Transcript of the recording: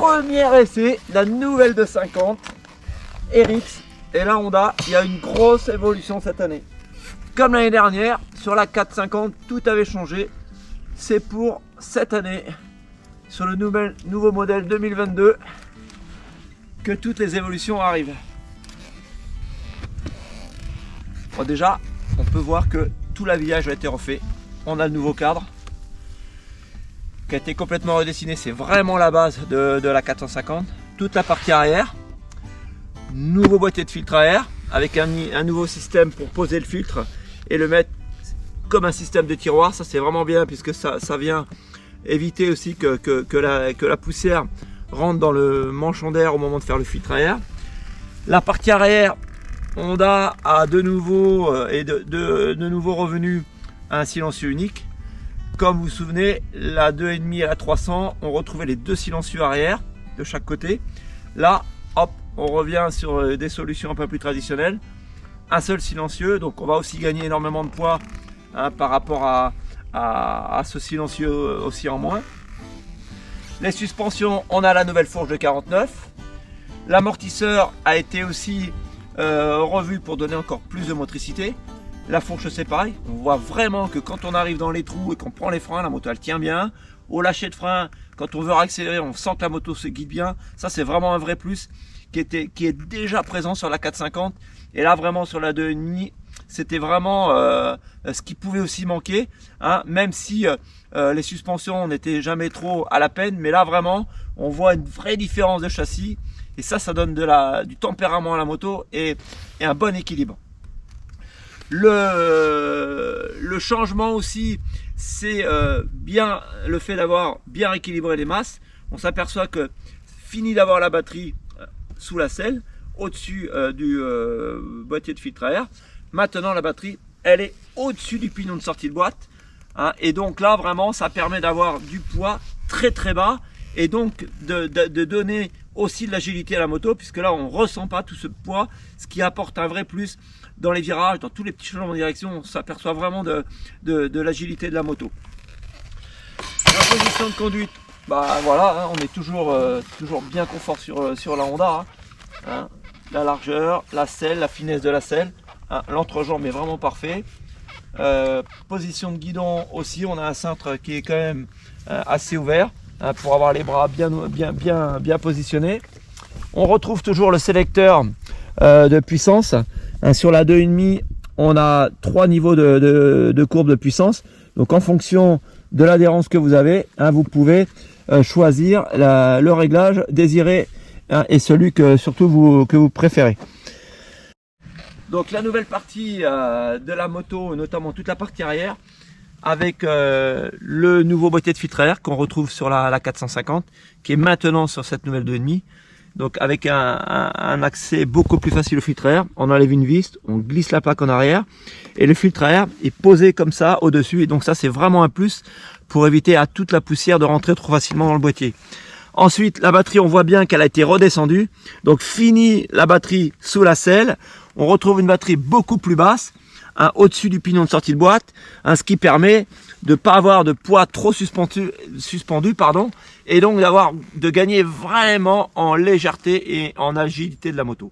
premier essai, la nouvelle 250 RX. Et la Honda, il y a une grosse évolution cette année. Comme l'année dernière, sur la 450, tout avait changé. C'est pour cette année, sur le nouveau modèle 2022, que toutes les évolutions arrivent. Bon, déjà, on peut voir que tout l'habillage a été refait. On a le nouveau cadre qui a été complètement redessiné. C'est vraiment la base de la 450. Toute la partie arrière. Nouveau boîtier de filtre à air avec un nouveau système pour poser le filtre et le mettre comme un système de tiroir. Ça c'est vraiment bien puisque ça vient éviter aussi que la poussière rentre dans le manchon d'air au moment de faire le filtre à air. La partie arrière, Honda a de nouveau revenus un silencieux unique. Comme vous vous souvenez, la 2.5 et la 300 ont retrouvé les deux silencieux arrière de chaque côté. Là, hop, on revient sur des solutions un peu plus traditionnelles. Un seul silencieux, donc on va aussi gagner énormément de poids par rapport à ce silencieux aussi en moins. Les suspensions, on a la nouvelle fourche de 49. L'amortisseur a été aussi revu pour donner encore plus de motricité. La fourche c'est pareil, on voit vraiment que quand on arrive dans les trous et qu'on prend les freins, la moto elle tient bien. Au lâcher de frein, quand on veut accélérer, on sent que la moto se guide bien. Ça c'est vraiment un vrai plus qui est déjà présent sur la 450. Et là vraiment sur la 2.5, c'était vraiment ce qui pouvait aussi manquer, hein, même si les suspensions n'étaient jamais trop à la peine. Mais là vraiment, on voit une vraie différence de châssis. Et ça donne du tempérament à la moto et un bon équilibre. Le changement aussi, c'est bien le fait d'avoir bien rééquilibré les masses. On s'aperçoit que fini d'avoir la batterie sous la selle, au-dessus du boîtier de filtre à air. Maintenant la batterie, elle est au-dessus du pignon de sortie de boîte, hein, et donc là vraiment ça permet d'avoir du poids très très bas et donc de donner aussi de l'agilité à la moto, puisque là on ne ressent pas tout ce poids, ce qui apporte un vrai plus dans les virages, dans tous les petits changements de direction. On s'aperçoit vraiment de l'agilité de la moto. La position de conduite, bah voilà, hein, on est toujours bien confort sur la Honda, hein, la largeur, la selle, la finesse de la selle, hein, l'entrejambe est vraiment parfait. Position de guidon aussi, on a un cintre qui est quand même assez ouvert, hein, pour avoir les bras bien positionnés. On retrouve toujours le sélecteur de puissance, hein, sur la 2.5, on a 3 niveaux de courbe de puissance. Donc en fonction de l'adhérence que vous avez, hein, vous pouvez choisir le réglage désiré, hein, et celui que vous préférez. Donc la nouvelle partie de la moto, notamment toute la partie arrière, avec le nouveau boîtier de filtre à air qu'on retrouve sur la 450, qui est maintenant sur cette nouvelle 2.5. Donc avec un accès beaucoup plus facile au filtre à air. On enlève une vis, on glisse la plaque en arrière et le filtre à air est posé comme ça au-dessus. Et donc ça c'est vraiment un plus pour éviter à toute la poussière de rentrer trop facilement dans le boîtier. Ensuite la batterie, on voit bien qu'elle a été redescendue. Donc fini la batterie sous la selle. On retrouve une batterie beaucoup plus basse, hein, au-dessus du pignon de sortie de boîte, hein, ce qui permet de ne pas avoir de poids trop suspendu, et donc de gagner vraiment en légèreté et en agilité de la moto.